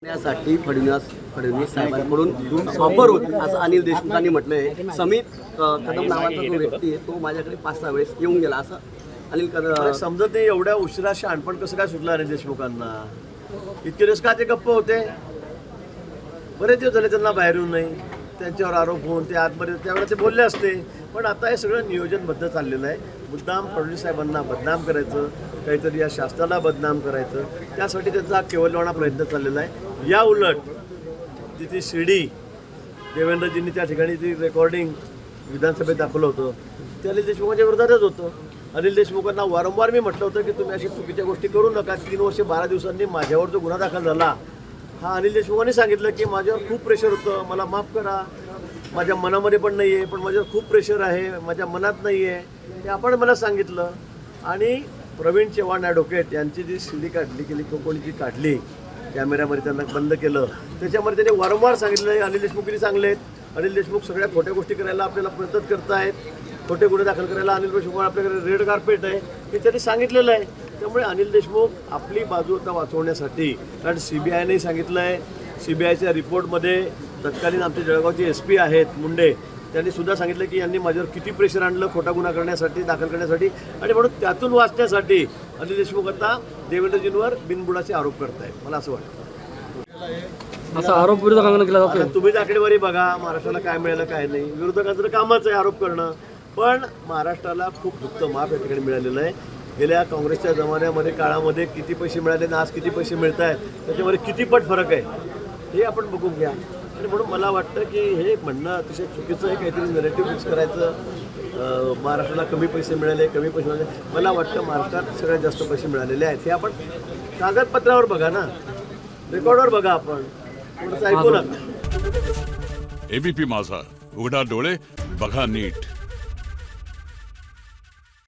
यासाठी फडणवीस साहेबांकडून ऑफर होती असं अनिल देशमुखांनी म्हटलंय. समित कदम नावाचा जो व्यक्ती आहे तो माझ्याकडे 5-6 वेळेस येऊन गेला असं अनिल कदम. समजत नाही एवढ्या उशिरा शहाणपण कसं काय सुटलं अनिल देशमुखांना. इतके दिवस का ते गप्प होते. बरेच दिवस झाले त्यांना बाहेर येऊन नाही. त्यांच्यावर आरोप होऊन ते आतमध्ये त्यावेळेला ते बोलले असते. पण आता हे सगळं नियोजनबद्ध चाललेलं आहे. मुद्दाम फडणवीस साहेबांना बदनाम करायचं, काहीतरी या शासनाला बदनाम करायचं, त्यासाठी त्यांचा केवलवाणा प्रयत्न चाललेला आहे. या उलट ती शिडी देवेंद्रजींनी त्या ठिकाणी ती रेकॉर्डिंग विधानसभेत दाखवलं होतं ते अनिल देशमुखांच्या विरोधातच होतं. अनिल देशमुखांना वारंवार मी म्हटलं होतं की तुम्ही अशा चुकीच्या गोष्टी करू नका. 3 वर्ष 12 दिवसांनी माझ्यावर जो गुन्हा दाखल झाला हा अनिल देशमुखांनी सांगितलं की माझ्यावर खूप प्रेशर होतं, मला माफ करा, माझ्या मनामध्ये पण नाही आहे, पण माझ्यावर खूप प्रेशर आहे, माझ्या मनात नाही आहे, हे आपण मला सांगितलं. आणि प्रवीण चव्हाण ॲडव्होकेट यांची जी सीडी केली कोणी जी काढली कॅमेऱ्यामध्ये त्यांना बंद केलं त्याच्यामध्ये त्यांनी वारंवार सांगितलं आहे अनिल देशमुखनी चांगले आहेत, अनिल देशमुख सगळ्या खोट्या गोष्टी करायला आपल्याला प्रयत्न करत आहेत, खोटे गुन्हे दाखल करायला अनिल देशमुख आपल्याकडे रेड कार्पेट आहे हे त्यांनी सांगितलेलं आहे. त्यामुळे अनिल देशमुख आपली बाजू आता वाचवण्यासाठी, कारण CBIने सांगितलं आहे, CBIच्या रिपोर्टमध्ये तत्कालीन आमचे जळगावचे SP आहेत मुंडे त्यांनी सुद्धा सांगितलं की यांनी माझ्यावर किती प्रेशर आणलं खोटा गुन्हा करण्यासाठी, दाखल करण्यासाठी, आणि म्हणून त्यातून वाचण्यासाठी अनिल देशमुख आता देवेंद्रजींवर बिनबुडाचे आरोप करत आहेत. मला असं वाटतं असा आरोप विरोधकांना केला जातो. तुम्हीच आकडेवारी बघा महाराष्ट्राला काय मिळालं काय नाही. विरोधकांचं कामच आहे आरोप करणं. पण महाराष्ट्राला खूप दुःख माफ या ठिकाणी मिळालेलं आहे. गेल्या काँग्रेसच्या जमान्यामध्ये काळामध्ये किती पैसे मिळाले आणि आज किती पैसे मिळत आहेत त्याच्यामध्ये किती पट फरक आहे हे आपण बघून घ्या. आणि म्हणून मला वाटतं की हे म्हणणं अतिशय चुकीचं आहे. काहीतरी नरेटिव्ह फिक्स करायचं, महाराष्ट्राला कमी पैसे मिळाले, कमी पैसे मिळाले. मला वाटतं महाराष्ट्रात सगळ्यात जास्त पैसे मिळालेले आहेत. हे आपण कागदपत्रावर बघा ना, रेकॉर्डवर बघा, आपण थोडंसं ऐकू नका. ABP माझा, उघडा डोळे बघा नीट.